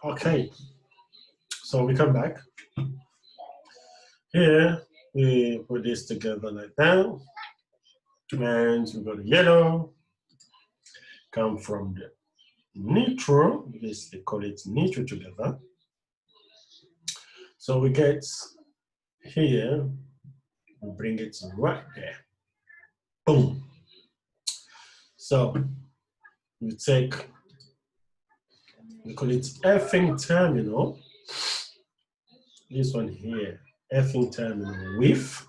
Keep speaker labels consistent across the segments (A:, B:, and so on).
A: Okay, so we come back. Here, we put this together like that. And we got the yellow, come from the neutral, because they call it neutral together. So we get here, we bring it right there. Boom. So we take, we call it effing terminal. This one here, effing terminal with.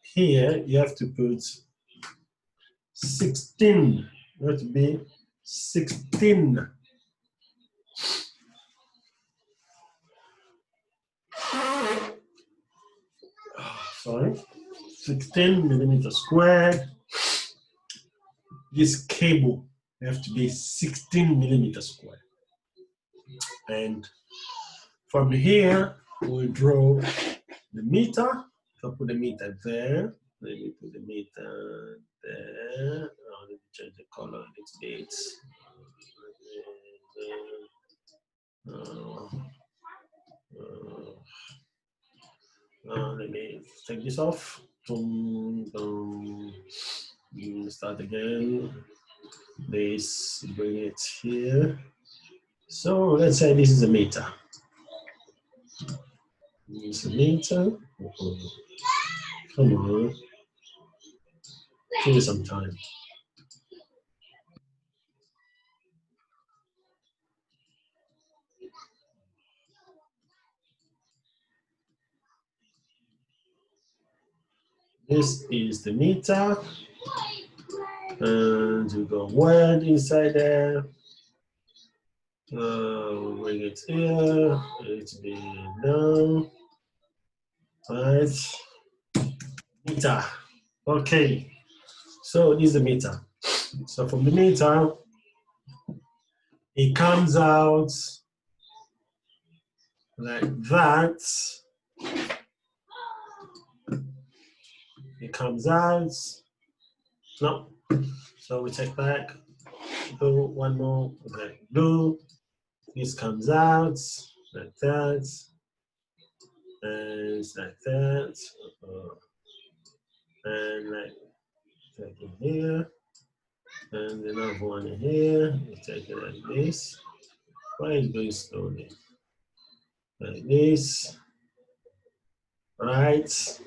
A: Here you have to put 16. You have to be 16. Sorry, 16 millimeters squared. This cable have to be 16 millimeters squared. And from here, we draw the meter. So put the meter there. Let me put the meter there. Oh, let me change the color a little bit. Let me take this off. Start again. This, bring it here. So let's say this is a meter. This is a meter. Come on. Give me some time. This is the meter. And we got word inside there. We'll bring it here. It's be down. Right. Meter. Okay. So this is the meter. So from the meter, it comes out like that. It comes out. No. So we take back. Do one more. Okay. Do. This comes out like that. And like that. And like take it here. And another one here. You take it like this. Why is it going slowly? Like this. Right.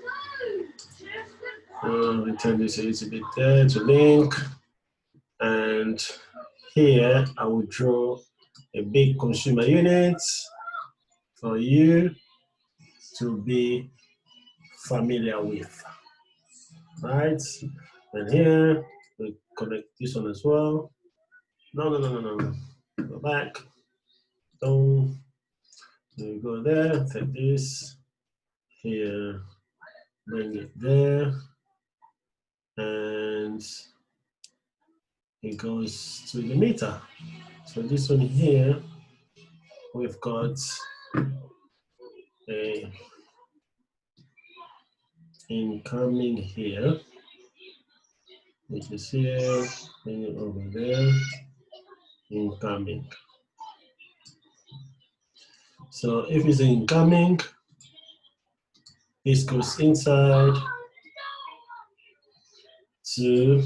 A: We turn this a little bit there to link. And here I will draw a big consumer unit for you to be familiar with. Right? And here we connect this one as well. No. Go back. Don't. You go there, take this. Here, bring it there. And it goes to the meter. So this one here, we've got a incoming here, which is here, and over there, incoming. So if it's incoming, this goes inside to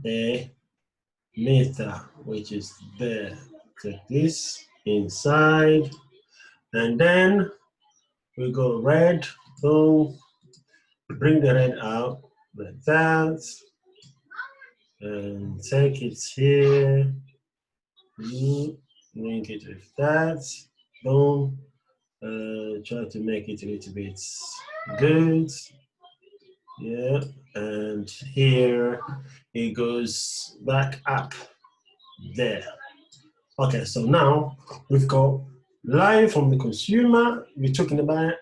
A: the meter, which is there. Take this inside, and then we go red. So bring the red out like that, and take it here. Link it with that. Boom. Try to make it a little bit good. Yeah, and here it goes back up there. Okay, so now we've got live from the consumer. We're talking about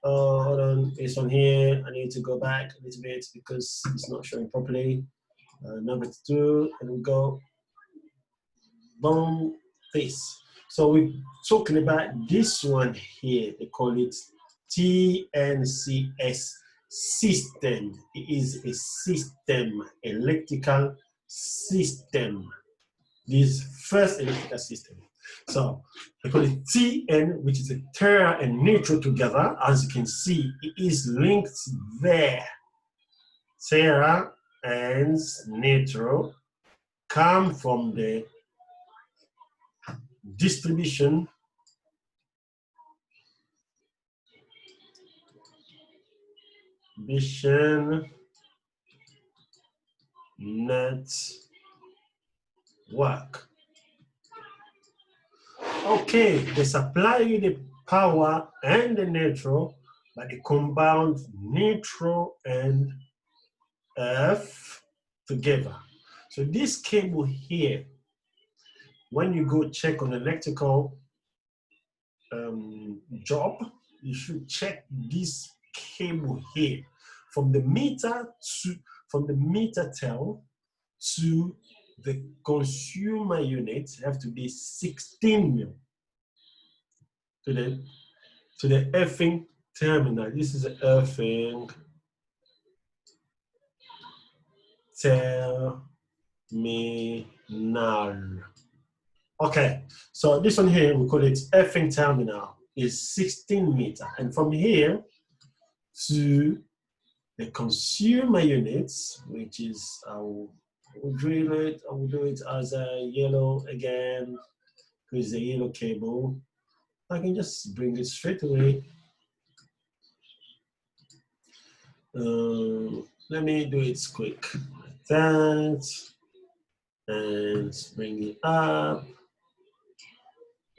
A: hold on, it's on here. I need to go back a little bit because it's not showing properly. Number 2, and we go boom, this. So we're talking about this one here. They call it TNCS system. It is a system, electrical system. this first electrical system. So I call it TN, which is a terra and neutral together. As you can see, it is linked there. Terra and neutral come from the distribution network. Okay, they supply you the power and the neutral, but they compound neutral and earth together. So this cable here, when you go check on electrical job, you should check this cable here from the meter tail to the consumer unit have to be 16 mil to the earthing terminal. This is the earthing terminal. Okay, so this one here, we call it earthing terminal, is 16 meter. And from here to the consumer units, which is, I will drill it, I will do it as a yellow again, because the yellow cable. I can just bring it straight away. Let me do it quick, like that, and bring it up.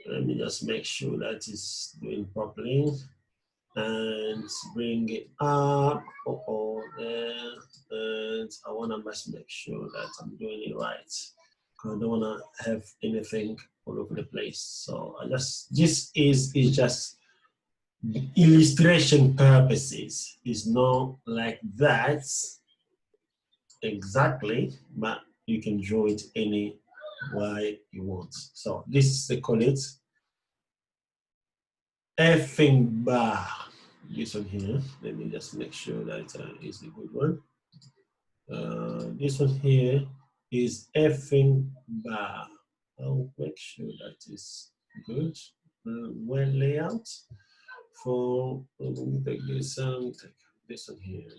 A: Let me just make sure that it's doing properly, and bring it up, there, and I want to just make sure that I'm doing it right, because I don't want to have anything all over the place. So this is just illustration purposes. It's not like that exactly, but you can draw it any way you want. So this is, they call it earthing bar. This one here, let me just make sure that is a good one. This one here is earthing bar. I'll make sure that is good. Well layout. For, let me take this one here.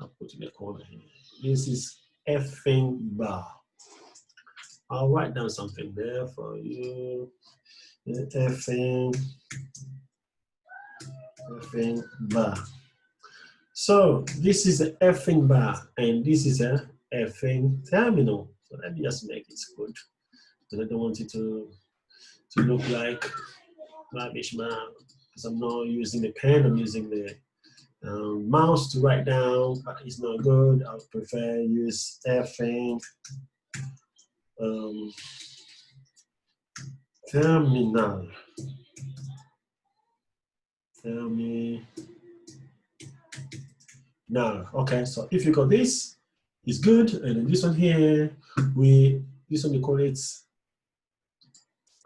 A: I'll put in the corner here. This is earthing bar. I'll write down something there for you. Earthing bar. So this is an earthing bar, and this is a earthing terminal. So let me just make it good, because I don't want it to look like rubbish, man. Because I'm not using the pen, I'm using the mouse to write down, but it's not good. I would prefer use earthing terminal. Okay, so if you got this, it's good. And then this one here, we call it,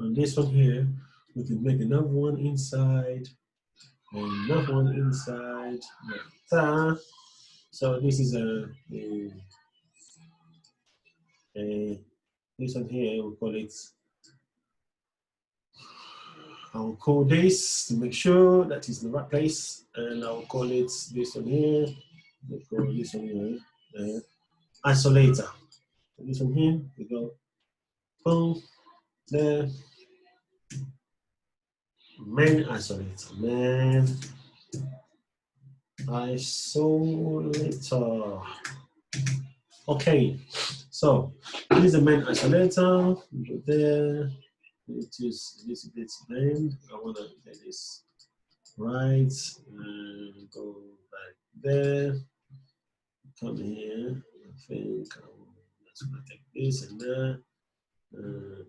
A: and this one here, we can make another one inside, and another one inside, like that. So this is this one here, we call it, I'll call this to make sure that it's in the right place, and I'll call it this one here. We'll call this one here, isolator. So this one here, we go, boom, there. Main isolator, Okay, so this is the main isolator. Go there. It is a little bit bend. I want to get this right. And go back there. Come here. I think I'm just gonna take this and there. No.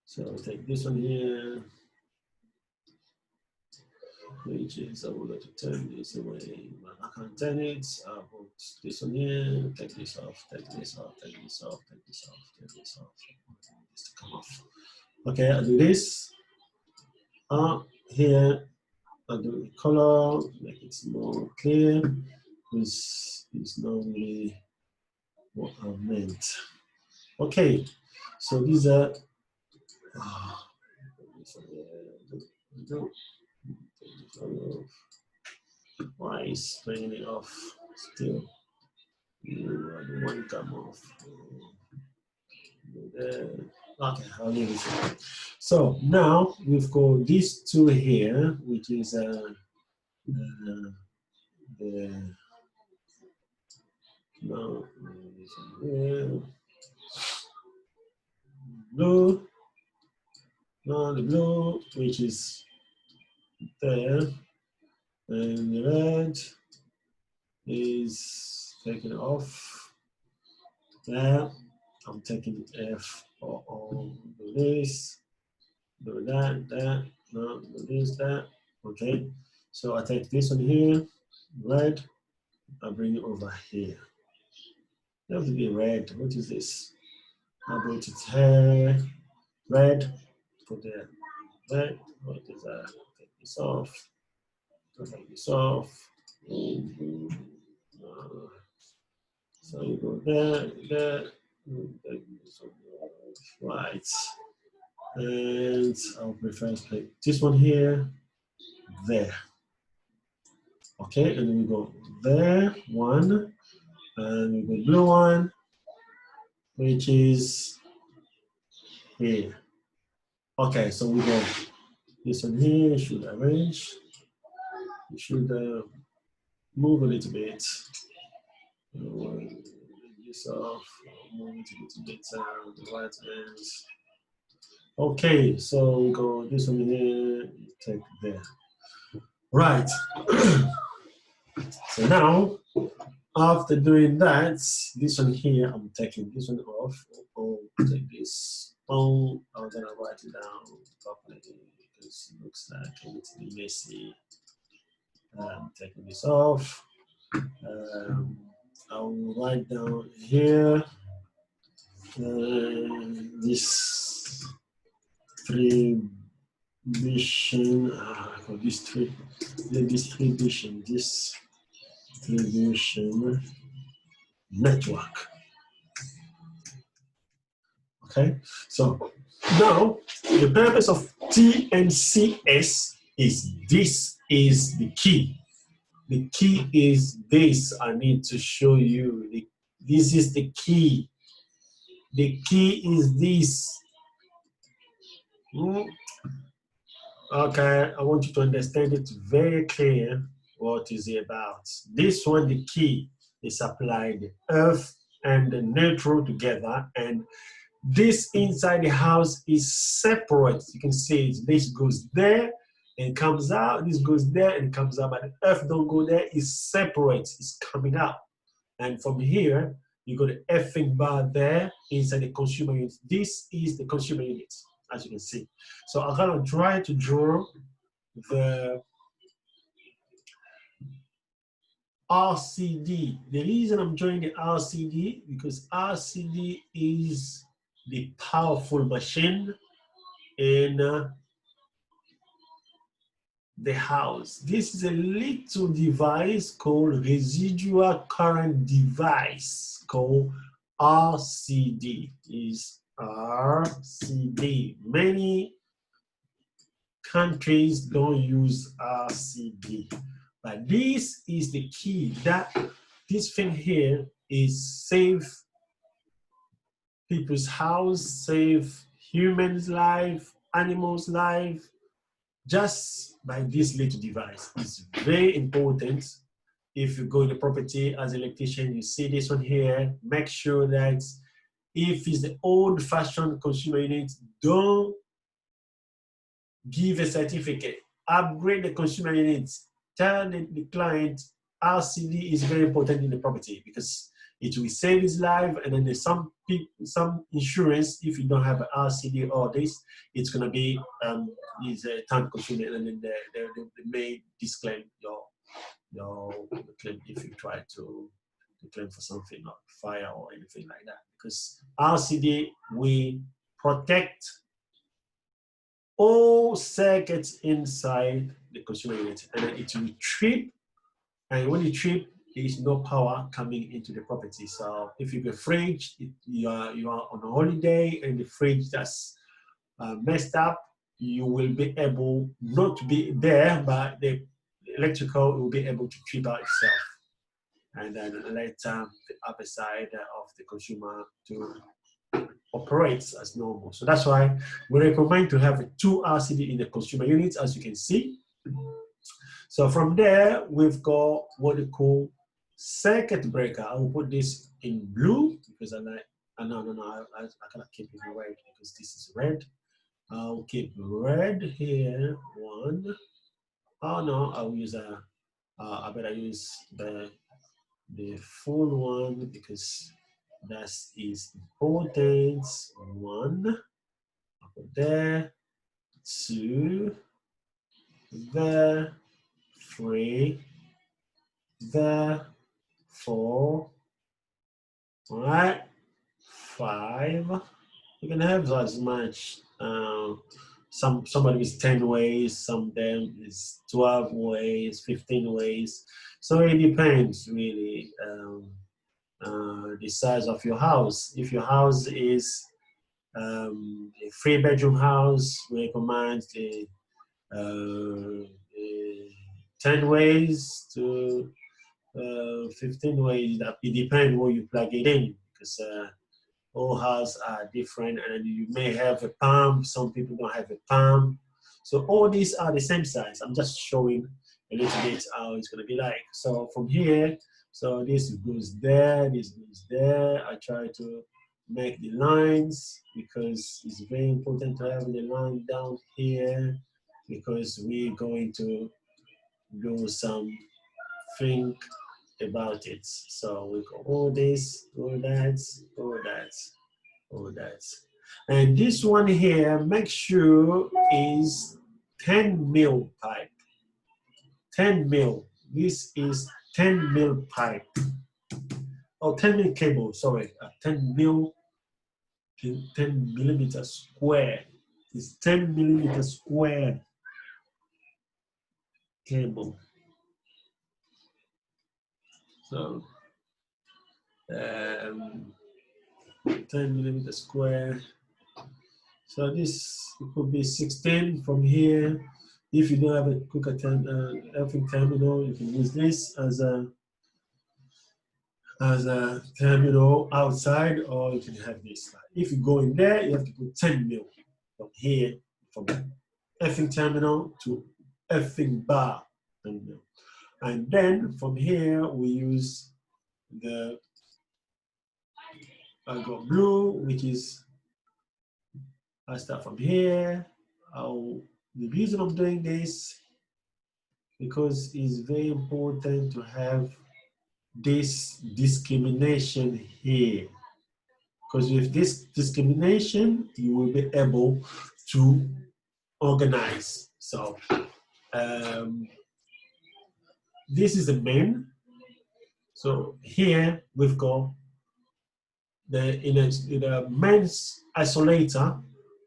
A: So I'll take this one here, which is I would like to turn this away, but I can't turn it. I'll put this one here, take this off, take this off, take this off, take this off, take this off. This to come off. Okay, I'll do this. Here, I'll do the color, make it more clear. This is normally what I meant. Okay, so these are why is turning it off still? The one come off. Okay, I'll leave it. So now we've got these two here, which is the no, blue, no, the blue, which is there, and the red is taken off. There, I'm taking F or do this, do that, no, do this, that. Okay, so I take this one here, red, I bring it over here. It has to be red. What is this? I'll bring it here, red, put there, red. What is that? Take this off, take this off. So you go there, right. And I'll prefer to play this one here, there. Okay, and then we go there, one, and we go blue one, which is here. Okay, so we go this one here, should arrange. You should move a little bit. This off, move it a little bit the right hand. Okay, so we go this one here, take there. Right. So now, after doing that, this one here, I'm taking this one off. Oh, take this. Oh, I'm gonna write it down properly because it looks like it's messy. I'm taking this off. I'll write down here this distribution. The distribution network. Okay, so now the purpose of TNCS is this is the key. The key is this. I need to show you. This is the key. The key is this. Okay, I want you to understand it very clear. What is it about? This one, the key is applied the earth and the neutral together, and this inside the house is separate. You can see this goes there and comes out. This goes there and comes out, but the earth don't go there. It's separate. It's coming out. And from here, you got the effing bar there inside the consumer unit. This is the consumer unit, as you can see. So I'm gonna try to draw the RCD. The reason I'm drawing the RCD because RCD is the powerful machine in the house. This is a little device called residual current device called RCD. Is RCD. Many countries don't use RCD, but this is the key. That this thing here is save people's house, save humans' life, animals' life, just by this little device. It's very important. If you go to the property as an electrician, you see this one here, make sure that if it's the old-fashioned consumer unit, don't give a certificate. Upgrade the consumer unit. Tell the client RCD is very important in the property because it will save his life, and then there's some insurance. If you don't have an RCD or this, it's gonna be is time consuming, and then they may disclaim your claim if you try to claim for something like fire or anything like that. Because RCD we protect all circuits inside the consumer unit, and then it will trip. And when it trip, there is no power coming into the property. So if you get fridge, you are on a holiday and the fridge that's messed up, you will be able not to be there, but the electrical will be able to trip out itself, and then let the other side of the consumer to operate as normal. So that's why we recommend to have a 2 RCD in the consumer unit, as you can see. So from there, we've got what we call circuit breaker. I will put this in blue because I like, I cannot keep it in red because this is red. I'll keep red here, 1. Oh no, I'll use I better use the full one because that is important. 1, I'll put there, 2, there, 3, there, 4, all right, 5. You can have as much. Somebody is 10 ways, some of them is 12 ways, 15 ways. So it depends really the size of your house. If your house is a 3-bedroom house, we recommend the 10 ways to 15 ways. It depends where you plug it in because all houses are different, and you may have a pump. Some people don't have a pump. So all these are the same size. I'm just showing a little bit how it's going to be like. So from here, so this goes there, this goes there. I try to make the lines because it's very important to have the line down here because we're going to do something about it. So we got all this, all that, all that, all that. And this one here, make sure is 10 mil pipe. 10 mil. This is 10 mil pipe. Oh, 10 mil cable, sorry. 10 mil, 10 millimeter square. It's 10 millimeter square cable. So, 10 millimeter square. So this could be 16 from here. If you don't have a quick earthing terminal, you can use this as a terminal outside, or you can have this. If you go in there, you have to put 10 mil from here, from earthing terminal to earthing bar terminal. And then from here, we use I got blue, which is, I start from here. The reason I'm doing this, because it's very important to have this discrimination here. Because with this discrimination, you will be able to organize. So this is the main. So here we've got in the mains isolator,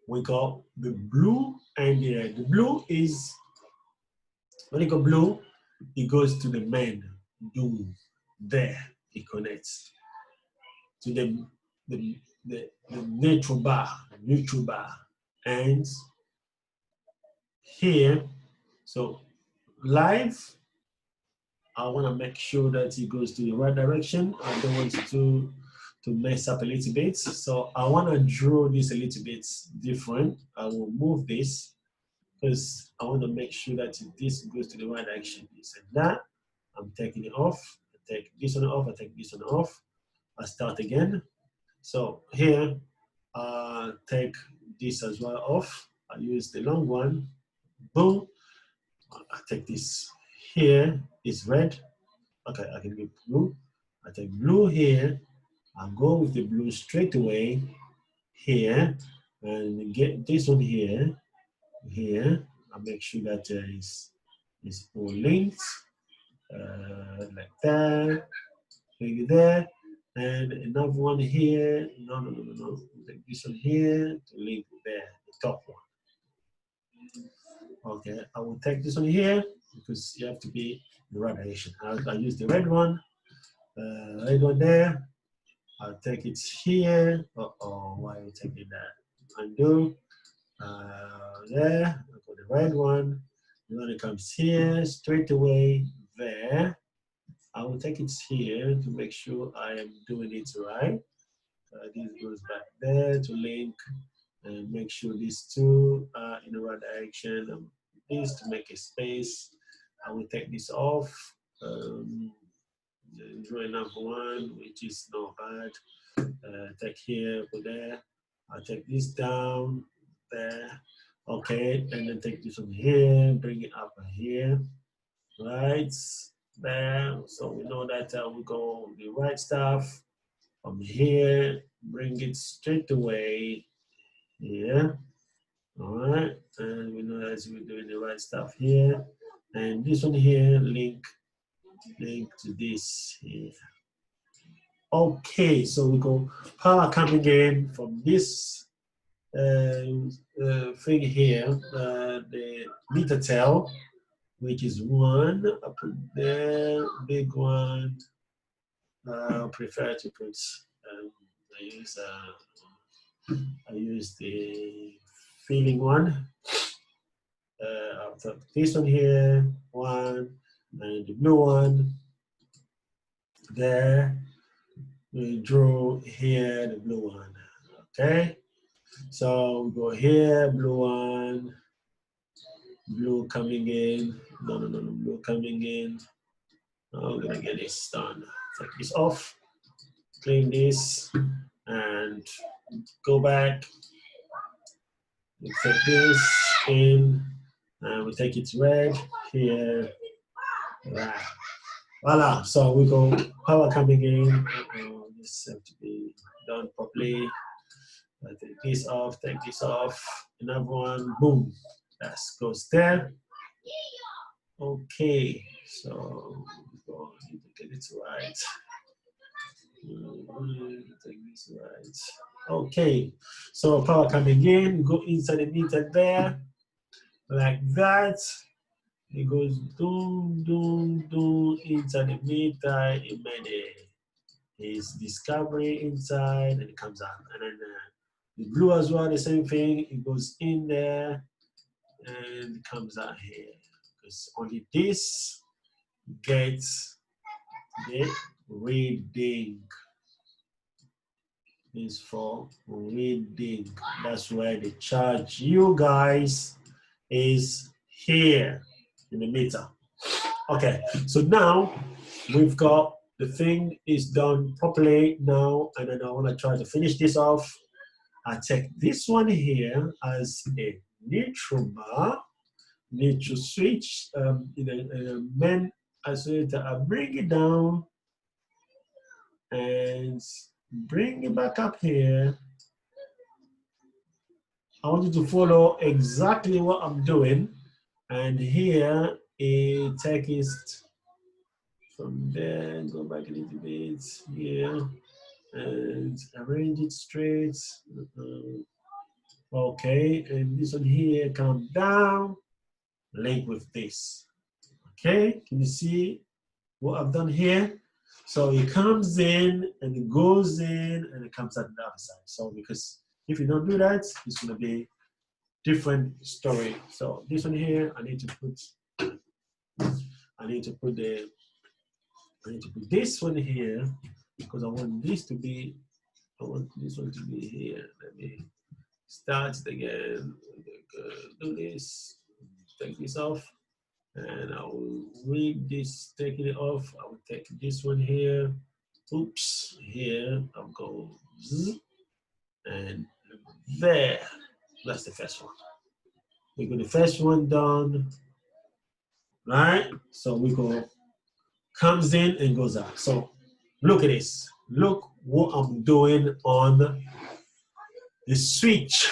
A: we got the blue and the red. The blue is, when you go blue, it goes to the main. Boom, there it connects to the neutral bar, and here, so live, I want to make sure that it goes to the right direction. I don't want to mess up a little bit. So I want to draw this a little bit different. I will move this because I want to make sure that this goes to the right direction. This and that. I'm taking it off. I take this one off. I take this one off. I start again. So here, take this as well off. I use the long one. Boom. I take this here. It's red. Okay, I can get blue. I take blue here. I'll go with the blue straight away here and get this one here. I'll make sure that it's all linked like that. Take there. And another one here. No. Take this one here to link there, the top one. Okay, I will take this one here because you have to be in the right direction. I'll use the red one. Right on there. I'll take it here. Uh-oh, why are you taking that? Undo. There. I'll go the right one. When it comes here, straight away there. I will take it here to make sure I am doing it right. This goes back there to link and make sure these two are in the right direction. This to make a space. I will take this off. Draw another one, which is not bad. Take here, put there. I'll take this down there. Okay, and then take this from here, bring it up here, right there. So we know that we go the right stuff from here, bring it straight away here. All right, and we know that we're doing the right stuff here. And this one here, link to this here. Okay, so we go power coming in from this thing here, the meter tail, which is one. I put there, big one. I prefer to put. I use the feeling one. I'll put this one here, one, and the blue one there. We draw here the blue one. Okay. So we go here, blue one, blue coming in. No, blue coming in. I'm gonna get this done. Take this off, clean this, and go back. We take this in, and we take it red here. Right. Voila. So we go power coming in. This have to be done properly. I take this off, take this off. Another one, boom. That goes there. Okay, so we need to get it right. Take this right. Okay, so power coming in, go inside the meter there, like that. It goes doom, doom, doom inside the meter. It made his discovery inside, and it comes out. And then the blue as well, the same thing. It goes in there and comes out here. Because only this gets the reading. Is for reading. That's where the charge you guys is here in the meter. Okay, so now we've got the thing is done properly now, and then I want to try to finish this off. I take this one here as a neutral bar, neutral switch, in a main isolator. I bring it down and bring it back up here. I want you to follow exactly what I'm doing. And here, take it from there, go back a little bit here, and arrange it straight. Okay, and this one here, come down, link with this. Okay, can you see what I've done here? So it comes in, and it goes in, and it comes out the other side. So because if you don't do that, it's gonna be different story. So this one here, I need to put this one here because I want this to be, I want this one to be here. Let me start again. Do this, take this off, and I will read this, taking it off. I will take this one here. Oops, here, I'll go, and there. That's the first one. We got the first one done, right? So we go, comes in and goes out. So look at this. Look what I'm doing on the switch.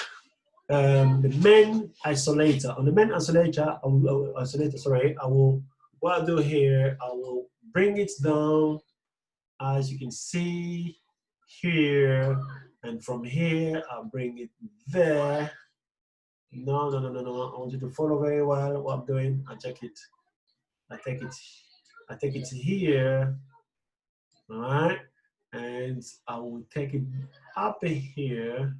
A: The main isolator. On the main isolator, what I'll do here, I will bring it down, as you can see here, and from here, I'll bring it there. No. I want you to follow very well what I'm doing. I take it here, All right, and I will take it up here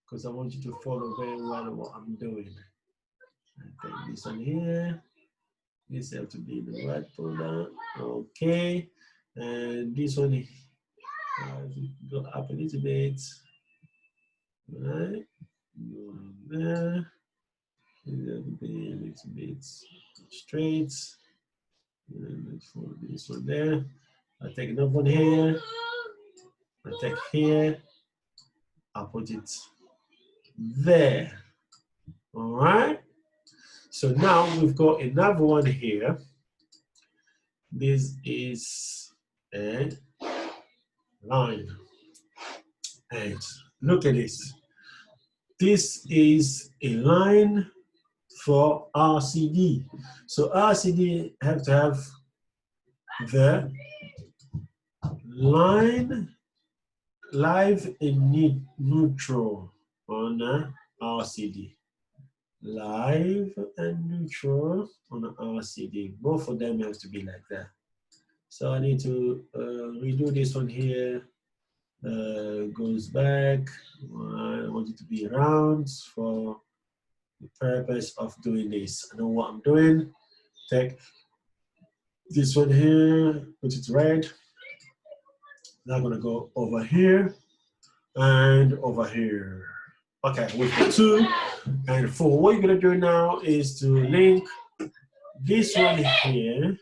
A: because I want you to follow very well what I'm doing. I take this one here. This have to be the right folder. Okay, and this one go up a little bit. All right, go there. A little bit straight. And let's follow this one there. I take another one here. I take here. I put it there. All right. So now we've got another one here. This is a line. And look at this. This is a line for RCD. So RCD have to have the line live and neutral on RCD. Live and neutral on RCD. Both of them have to be like that. So I need to redo this one here. Goes back. I want it to be round for the purpose of doing this. I know what I'm doing. Take this one here, put it red. Now I'm gonna go over here and over here. Okay, with the 2 and 4. What you're gonna do now is to link this one here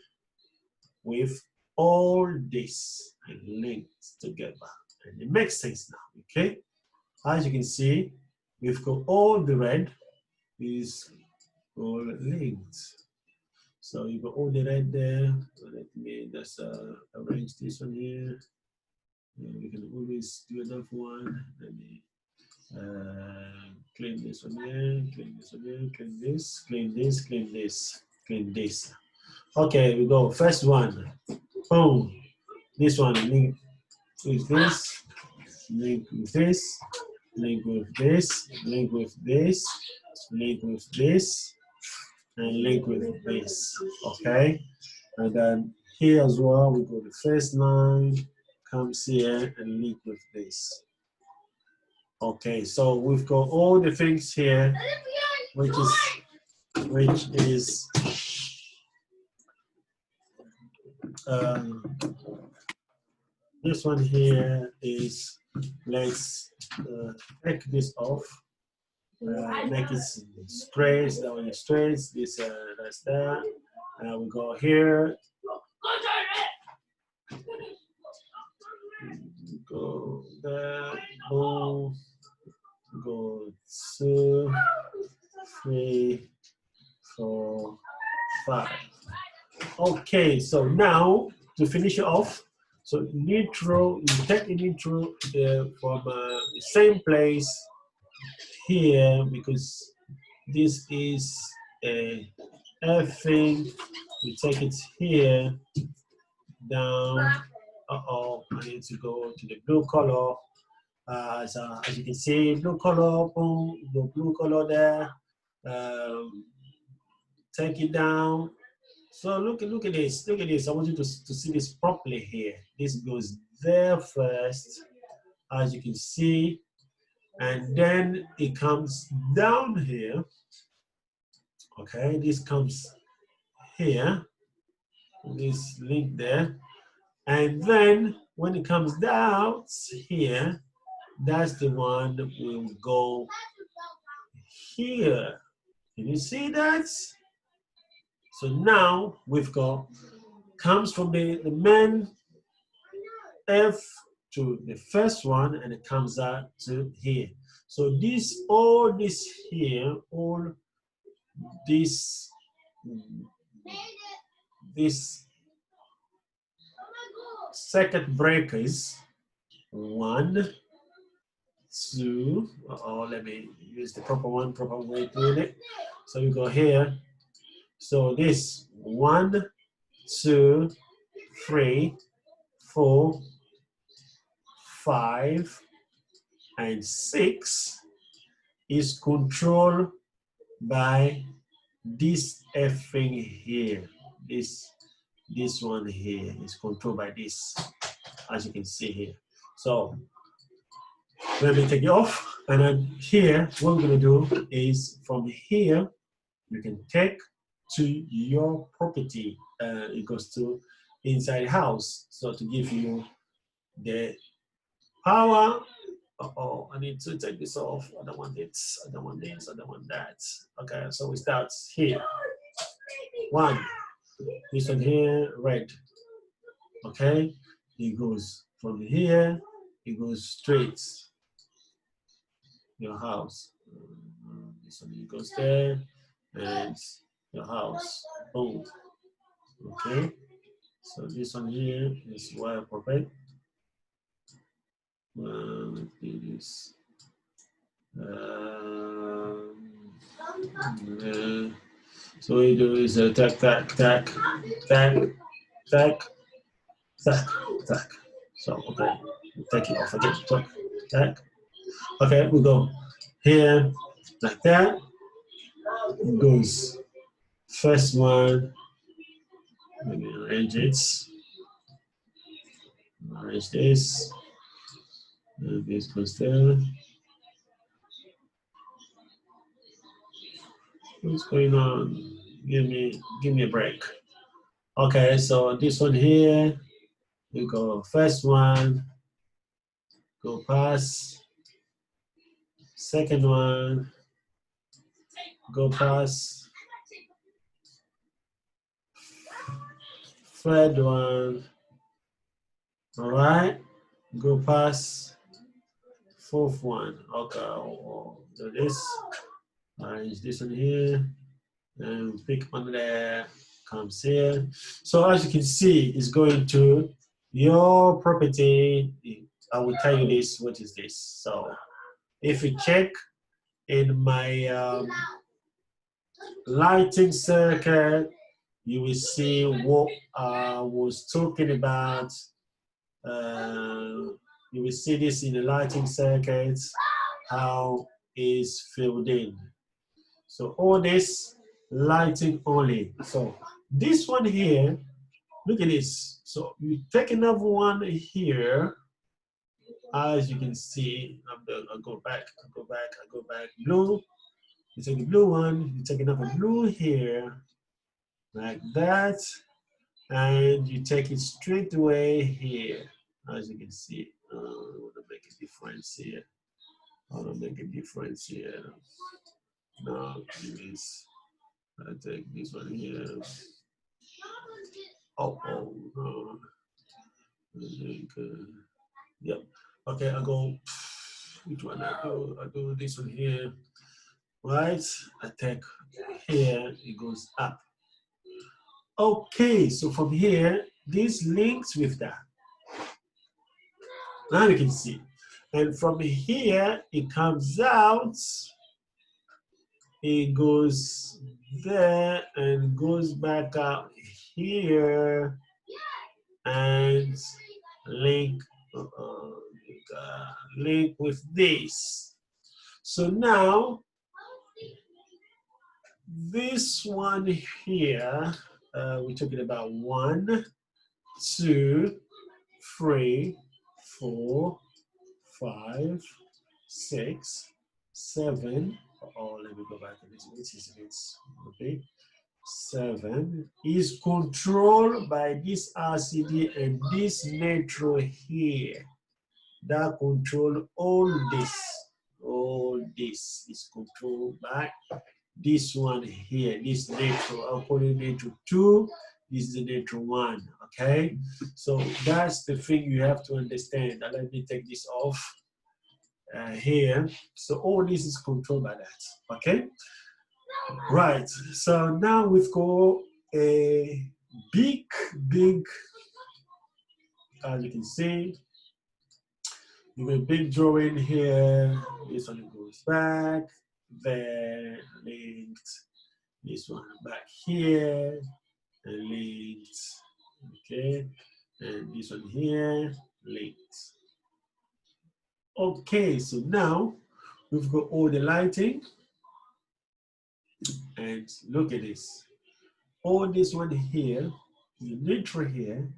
A: with all this and linked together. And it makes sense now, okay? As you can see, we've got all the red is all linked. So you've got all the red there. Let me just arrange this one here. We can always do another one. Let me clean this one here, clean this one here, clean this, clean this, clean this, clean this. Okay, we go. First one. Boom. This one link with this, link with this, link with this, link with this, link with this, and link with this. Okay, and then here as well, we go the first line comes here and link with this. Okay, so we've got all the things here, which is this one here is, let's take this off, make it straight, that one is straight, this that's that, and we go here, go there, boom, go 2, 3, 4, 5. Okay, so now to finish it off, so neutral, you take the neutral from the same place here, because this is a F thing. We take it here down. Uh-oh, I need to go to the blue color. As you can see, blue color, boom, the blue color there. Take it down. So look at this, look at this. I want you to see this properly here. This goes there first, as you can see, and then it comes down here. Okay, this comes here, this link there, and then when it comes down here, that's the one that will go here. Can you see that? So now we've got, comes from the main F to the first one, and it comes out to here. So this, all this here, all this circuit breakers, 1, 2, let me use the proper way to do it. So you go here. So this 1, 2, 3, 4, 5, and 6 is controlled by this F thing here. This this one here is controlled by this, as you can see here. So let me take it off, and then here, what we're gonna do is from here, you can take to your property. It goes to inside the house, so to give you the power. Oh, I need to take this off. I don't want it. I don't want this. I don't want that. Okay, so we start here. One. This one here, red. Okay, it goes from here. It goes straight. Your house. This one goes there, and your house. Boom. Okay. So this one here is wire propane. Let's do this. So what you do is tack, tack, tack, tack, tack, tack, tack. So okay, take it off again. Tack, tack. Okay, we go here like that. It goes first one. Let me arrange it. Arrange this. And this goes there. What's going on? Give me a break. Okay, so this one here, we go first one, go past. Second one, go past. Third one, all right, go past. Fourth one, okay, I'll do this. Arrange this one here, and pick one there, comes here. So as you can see, it's going to your property. I will tell you this, what is this? So if you check in my lighting circuit, you will see what I was talking about. You will see this in the lighting circuit, how is filled in. So all this lighting only. So this one here, look at this. So you take another one here. As you can see, I'll go back, blue. You take the blue one, you take another blue here, like that, and you take it straight away here. As you can see, I want to make a difference here. I want to make a difference here. Now, please, I take this one here. Oh, no. Yep. Okay, I go, which one I go? I go this one here, right? I take here, it goes up. Okay, so from here, this links with that. Now you can see. And from here, it comes out, it goes there and goes back out here and link with this. So now, this one here, we're talking about 1, 2, 3, 4, 5, 6, 7. Oh, let me go back a little bit. Okay. 7 is controlled by this RCD and this neutral here. That control all this. All this is controlled by this one here, this neutral. I'll call it neutral 2. This is the neutral 1. Okay, so that's the thing you have to understand. And let me take this off here. So all this is controlled by that. Okay, right. So now we've got a big, as you can see, you have a big drawing here. This one goes back, there, linked. This one back here, and linked. Okay, and this one here, linked. Okay, so now we've got all the lighting. And look at this. All this one here the neutral here,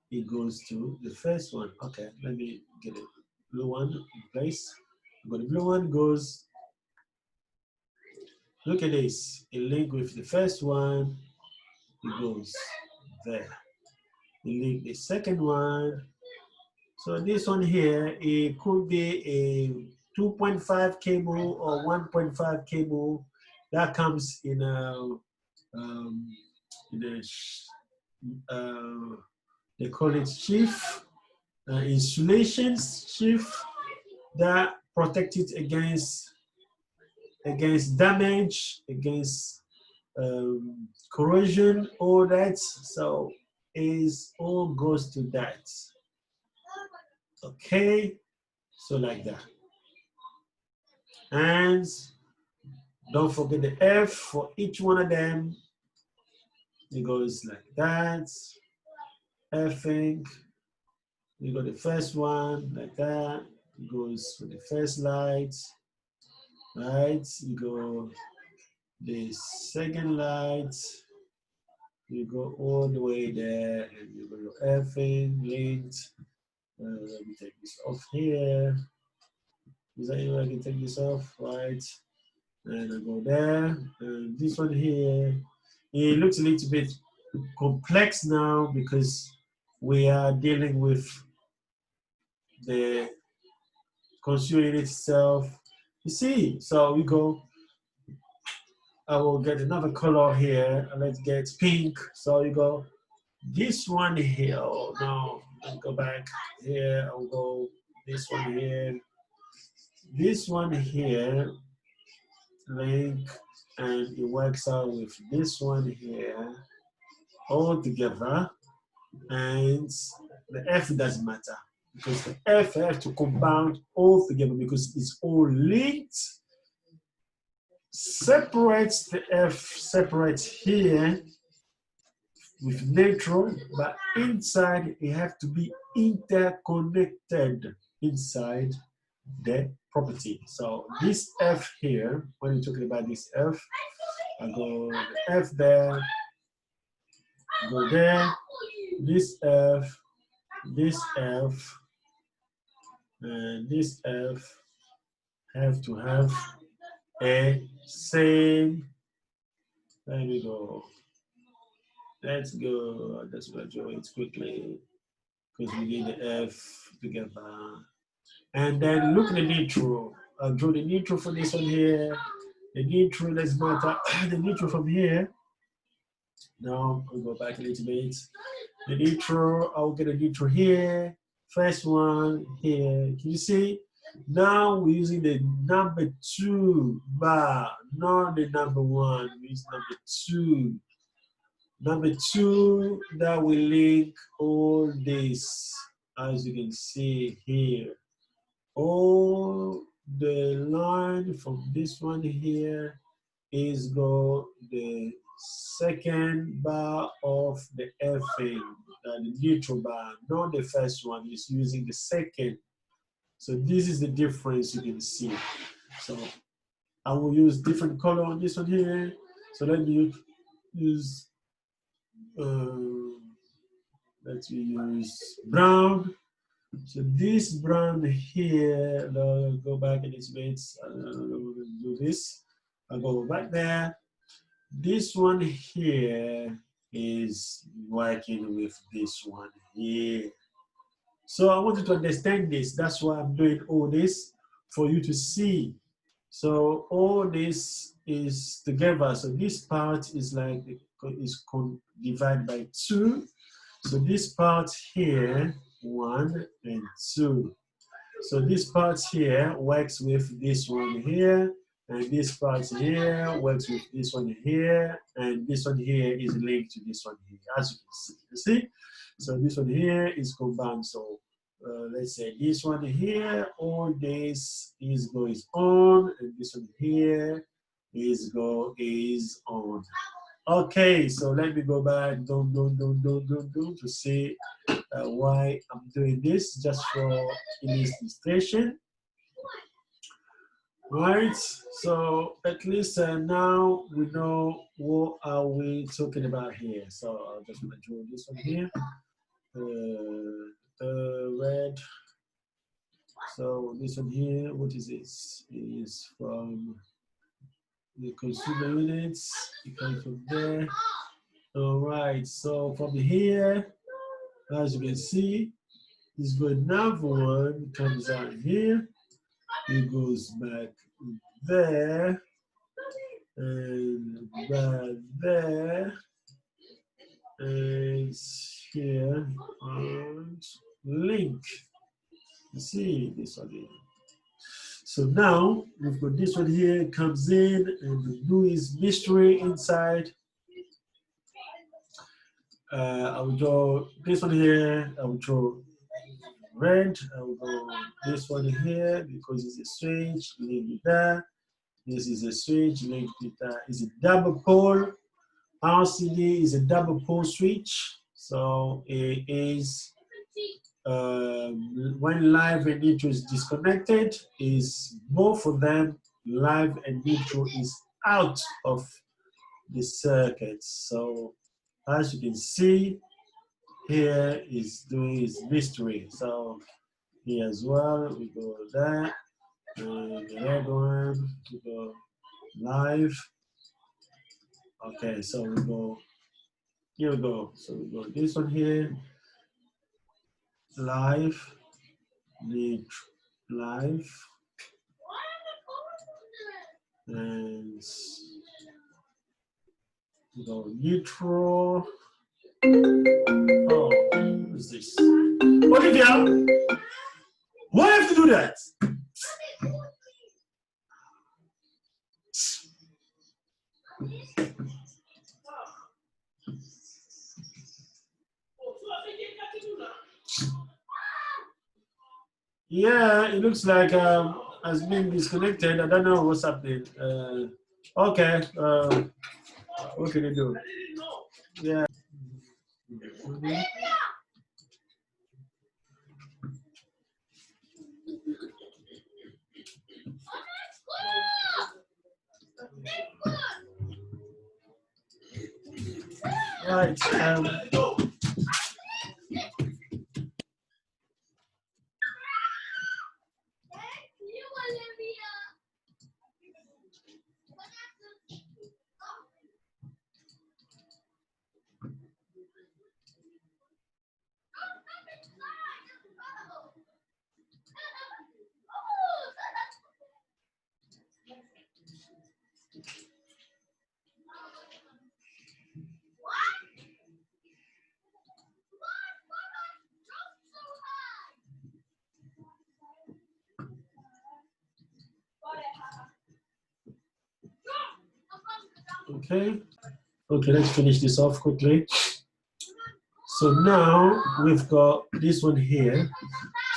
A: it goes to the first one. Okay, let me get a blue one in place. But the blue one goes, look at this, it link with the first one, it goes there. It link the second one. So this one here, it could be a 2.5 cable or 1.5 cable that comes in a they call it sheath, insulation sheath that protect it against damage, against corrosion, all that. So is all goes to that. Okay, so like that. And don't forget the F for each one of them. It goes like that. Fing. You got the first one like that. It goes for the first light. Right. You go the second light. You go all the way there, and you go your Fing linked. Let me take this off here. Is that any way I can take this off? Right. And I go there. And this one here, it looks a little bit complex now because we are dealing with the consumer unit itself. You see, so we go, I will get another color here, and let's get pink. So you go, this one here, oh no, let's go back here, I'll go this one here. This one here, link, and it works out with this one here all together, and the F doesn't matter because the F have to compound all together because it's all linked. Separates the F separates here with neutral, but inside it have to be interconnected inside the property. So this F here, when you're talking about this F, I go the F there, go there, this F, and this F have to have a same. There we go. Let's go. Let's graduate it quickly because we need the F together. And then look at the neutral. I'll draw the neutral for this one here. The neutral, let's matter. The neutral from here. Now we'll go back a little bit. The neutral, I'll get a neutral here. First one here. Can you see? Now we're using the number 2 bar, not the number 1. We use number 2. Number 2 that will link all this, as you can see here. All the line from this one here is go the second bar of the Fing, the neutral bar, not the first one. It's using the second. So this is the difference you can see. So I will use different color on this one here. So let me use let's use brown. So this brown here, I'll go back a little bit. Do this. I'll go back there. This one here is working with this one here. So I want you to understand this. That's why I'm doing all this for you to see. So all this is together. So this part is like divided by 2. So this part here, 1 and 2. So this part here works with this one here, and this part here works with this one here, and this one here is linked to this one here, as you can see. You see? So this one here is combined. So let's say this one here, all this is goes on, and this one here is on. Okay, so let me go back to see why I'm doing this, just for illustration. Right, so at least now we know what are we talking about here. So I'll just gonna draw this one here, the red. So this one here, what is this? Is from the consumer units. It comes from there. All right, so from here, as you can see, this good another one comes out here. It goes back there and back there and here and link. You see this one here. So now we've got this one here comes in and the blue is mystery inside. I will draw this one here. I will draw red. I will go this one here because it's a switch. Link with that. This is a switch. Link with that. It's a double pole. RCD is a double pole switch. So it is when live and neutral is disconnected, is both of them live and neutral is out of the circuit. So as you can see, here is doing his mystery. So here as well, we go that, and the red one, we go live. Okay, so we go, here we go. So we go this one here, live, live, and we go neutral. Oh, what is this? Olivia, why have to do that? Yeah, it looks like has been disconnected. I don't know what's happening. Okay, what can you do? Yeah. Right. Okay. Okay, let's finish this off quickly. So now we've got this one here.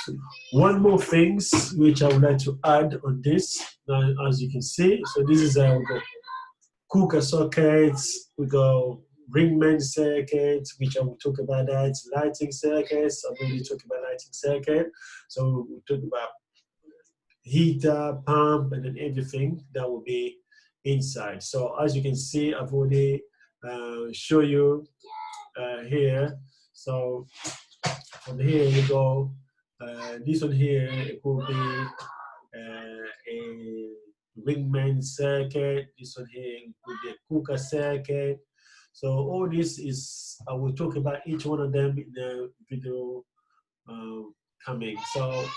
A: So one more things which I would like to add on this. Now, as you can see, so this is our cooker sockets. We got ringman circuits, which I will talk about that. Lighting circuits. I'm going to talk about lighting circuit. So we'll talk about heater, pump, and then everything that will be inside. So as you can see, I've already show you here. So from here you go. This one here it will be a ringman circuit. This one here will be a cooker circuit. So all this is I will talk about each one of them in the video coming. So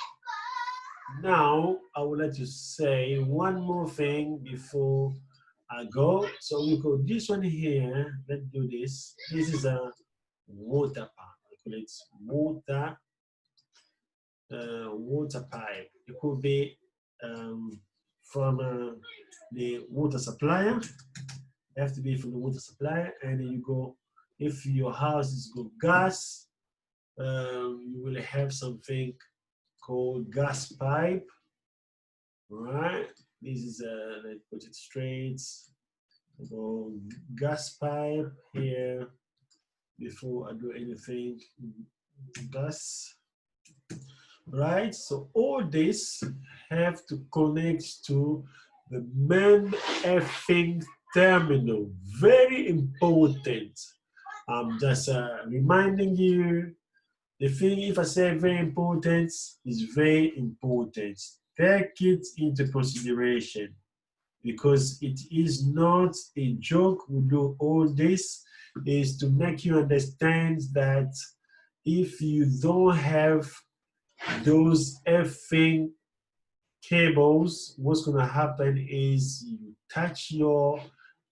A: now I would like to say one more thing before I go. So we go this one here. Let's do this. This is a water pipe. I call it water pipe. It could be from the water supplier. It has to be from the water supplier, and then you go. If your house is got gas, you will have something called gas pipe. Right. This is let's put it straight. So gas pipe here before I do anything. Gas. Right. So all this have to connect to the main effing terminal. Very important. I'm just reminding you, the thing, if I say very important, is very important. Take it into consideration because it is not a joke. We do all this is to make you understand that if you don't have those effing cables, what's going to happen is you touch your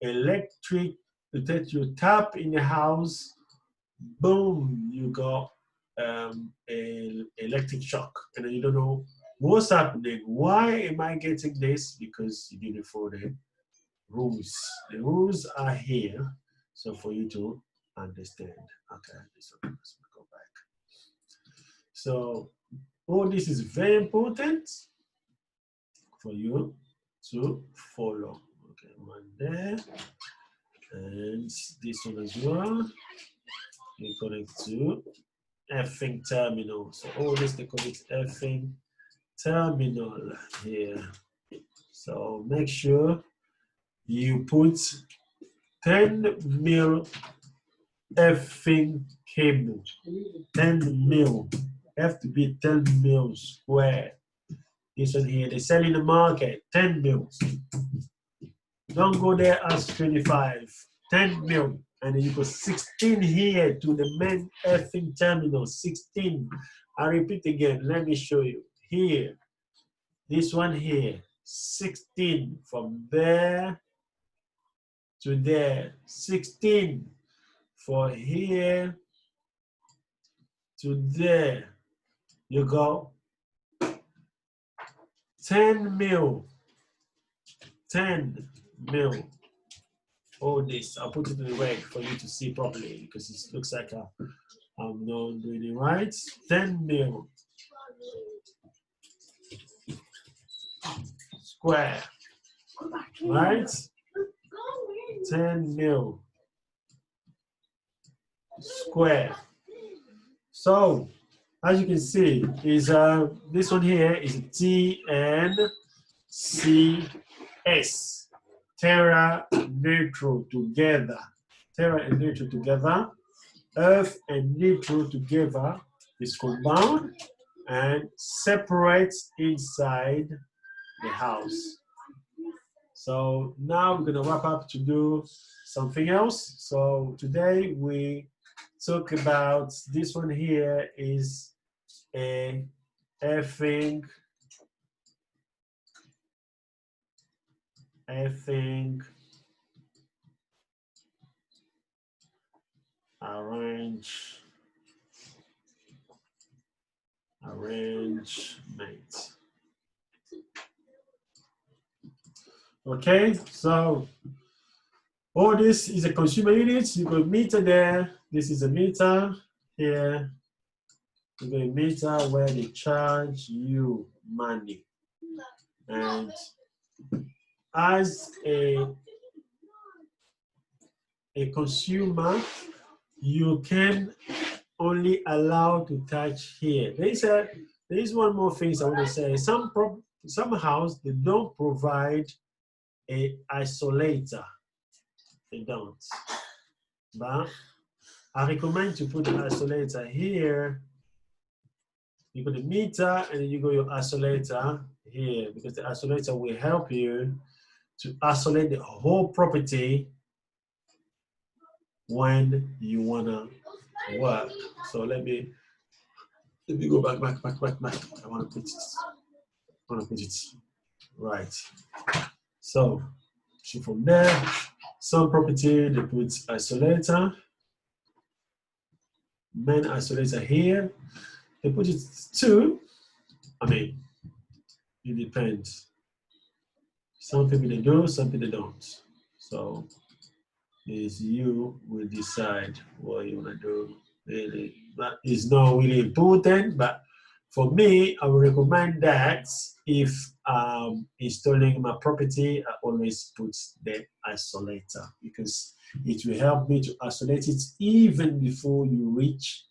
A: electric, you touch your tap in the house, boom, you got an electric shock, and then you don't know what's happening. Why am I getting this? Because you didn't follow the rules. The rules are here, so for you to understand. Okay, let's go back. So all this is very important for you to follow. Okay, one there, and this one as well. You connect to effing terminal. So all this they connect effing terminal here. So make sure you put 10 mil effing cable. 10 mil. Have to be 10 mil square. This one here, they sell in the market 10 mils. Don't go there as 25. 10 mil. And then you go 16 here to the main effing terminal. 16. I repeat again. Let me show you. Here. This one here. 16 from there to there. 16 for here to there. You go 10 mil. 10 mil. All this, I'll put it in the red for you to see properly because it looks like I'm not doing it right. 10 mil square, right? 10 mil square. So, as you can see, is this one here is TNCS. Terra neutral together. Terra and neutral together. Earth and neutral together is combined and separates inside the house. So now we're going to wrap up to do something else. So today we talk about this one here is a effing arrangement. Okay, so all this is a consumer unit. You got a meter there. This is a meter here. You got a meter where they charge you money. And as a consumer, you can only allow to touch here. There is one more thing I want to say. Some house they don't provide a isolator. They don't. But I recommend to put the isolator here. You put the meter and then you go your isolator here because the isolator will help you to isolate the whole property when you wanna work. So let me go back. I wanna put it right. So from there, some property they put isolator, main isolator here. They put it two. I mean, it depends. Some people they do, some people they don't. So is you will decide what you want to do. Really, that is not really important, but for me, I would recommend that if installing my property, I always put the isolator because it will help me to isolate it even before you reach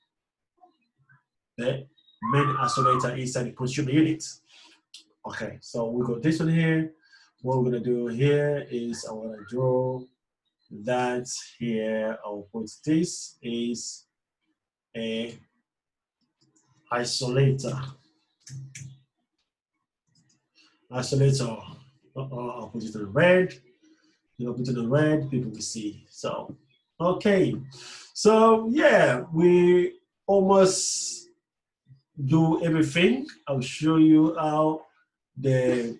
A: the main isolator inside the consumer unit. Okay, so we got this one here. What we're gonna do here is I wanna draw that here. I'll put this is a isolator. Isolator. I'll put it in red. You know, put it in red, people will see. So, okay. So yeah, we almost do everything. I'll show you how the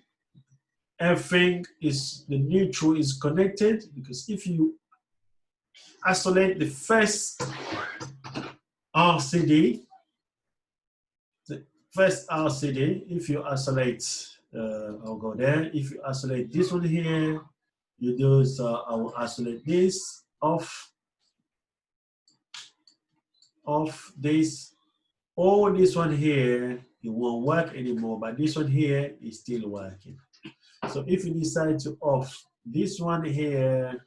A: everything is the neutral is connected, because if you isolate the first RCD, the first RCD, if you isolate, I'll go there. If you isolate this one here, you do so. I will isolate this off this. All this one here, it won't work anymore, but this one here is still working. So if you decide to off this one here,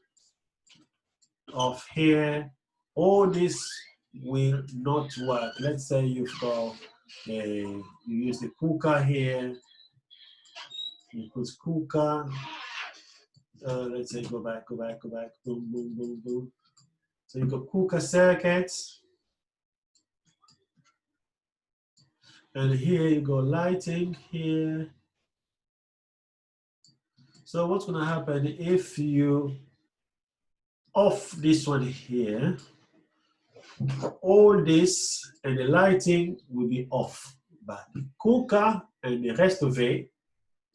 A: off here, all this will not work. Let's say you've got you use the cooker here, you put cooker, let's say go back, boom, boom, boom, boom. So you got cooker circuits, and here you go lighting here. So what's gonna happen if you off this one here, all this and the lighting will be off, but the cooker and the rest of it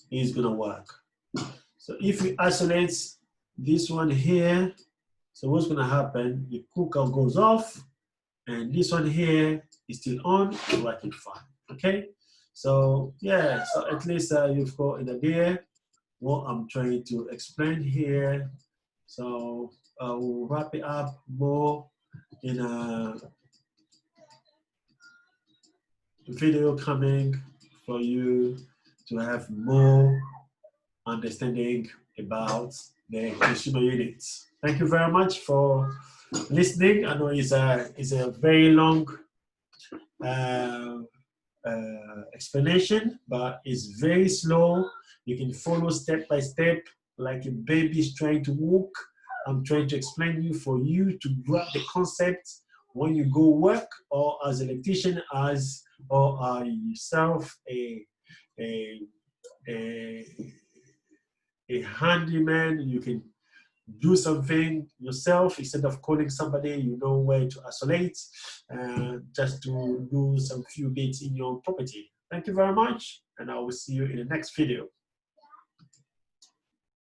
A: is gonna work. So if you isolate this one here, so what's gonna happen, the cooker goes off and this one here is still on, working fine, okay? So yeah, so at least you've got an idea what I'm trying to explain here. So I will wrap it up more in a video coming for you to have more understanding about the consumer units. Thank you very much for listening. I know it's a very long explanation, but it's very slow. You can follow step by step like a baby is trying to walk. I'm trying to explain you for you to grab the concept when you go work, or as an electrician, or yourself a handyman. You can do something yourself instead of calling somebody. You know where to isolate, just to do some few bits in your property. Thank you very much, and I will see you in the next video.